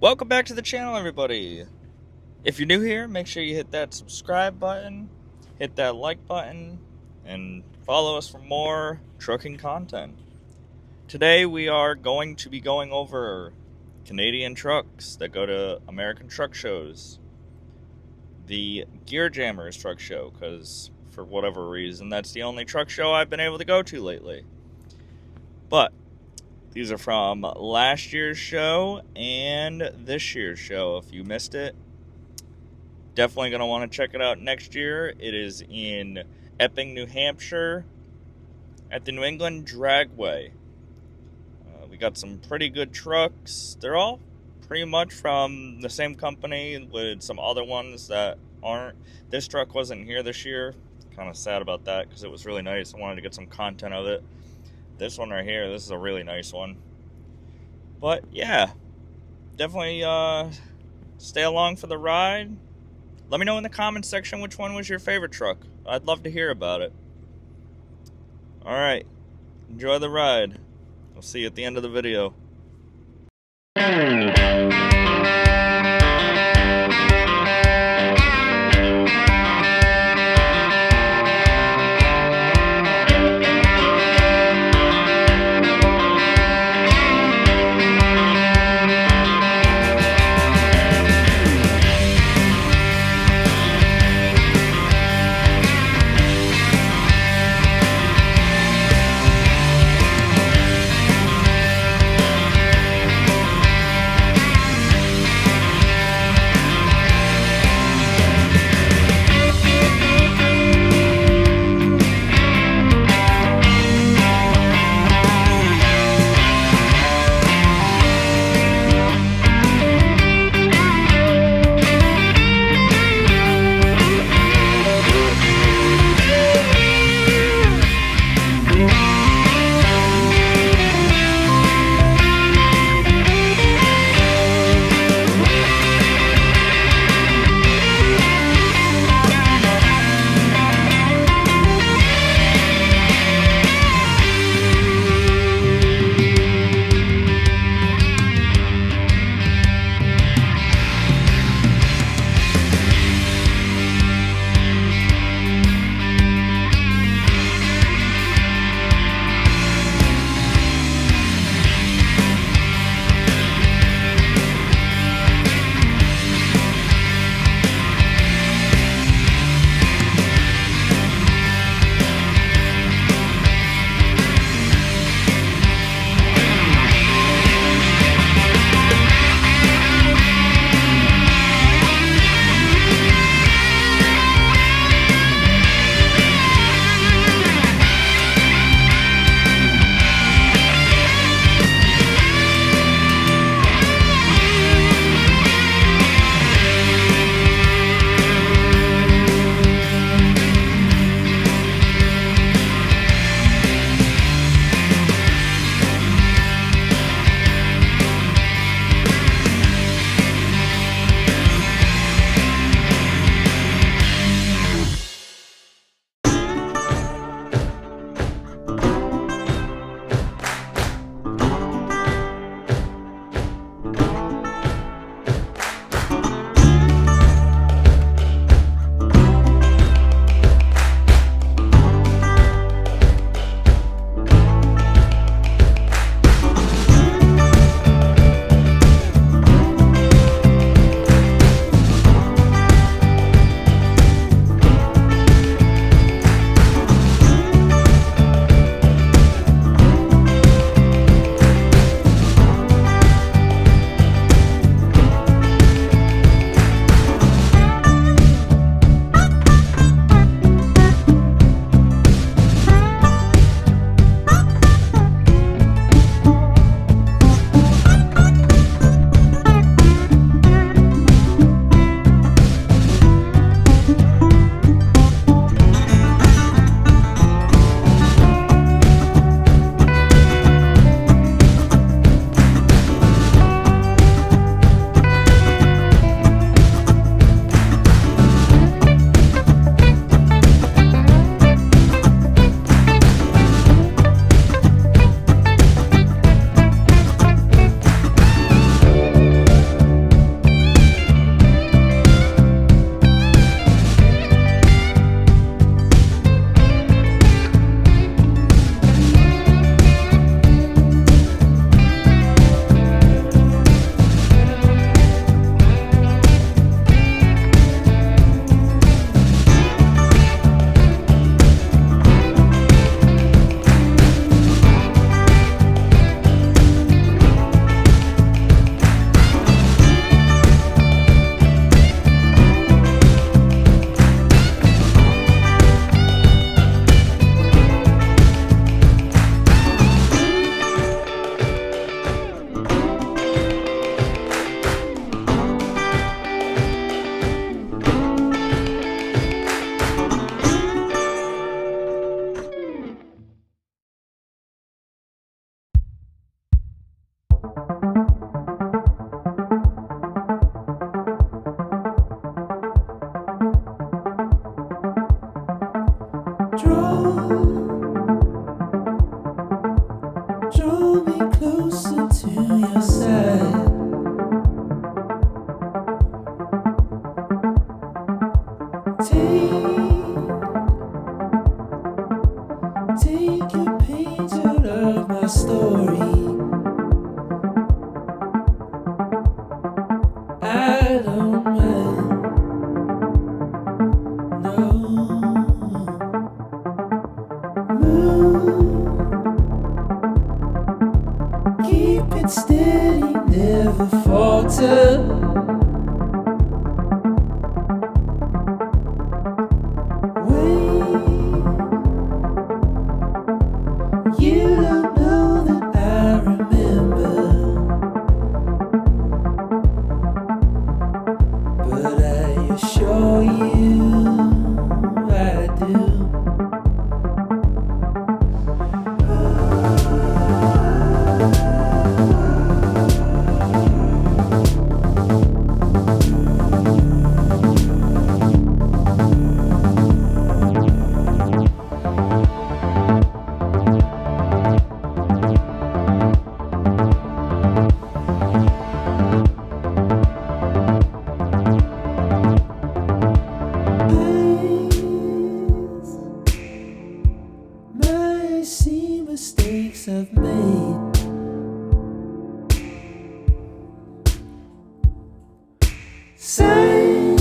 Welcome back to the channel, everybody. If you're new here, make sure you hit that subscribe button, hit that like button, and follow us for more trucking content. Today we are going to be going over Canadian trucks that go to American truck shows. The Gear Jammers truck show, because for whatever reason that's the only truck show I've been able to go to lately. But these are from last year's show and this year's show. If you missed it, definitely going to want to check it out next year. It is in Epping, New Hampshire at the New England Dragway. We got some pretty good trucks. They're all pretty much from the same company with some other ones that aren't. This truck wasn't here this year. Kind of sad about that because it was really nice. I wanted to get some content of it. This one right here, this is a really nice one. But yeah, definitely stay along for the ride. Let me know in the comments section which one was your favorite truck. I'd love to hear about it. Alright, enjoy the ride. I'll see you at the end of the video. I don't mind. No. Move. Keep it steady, never falter. You don't know that I remember, but I assure you I do. I see mistakes I've made. Signs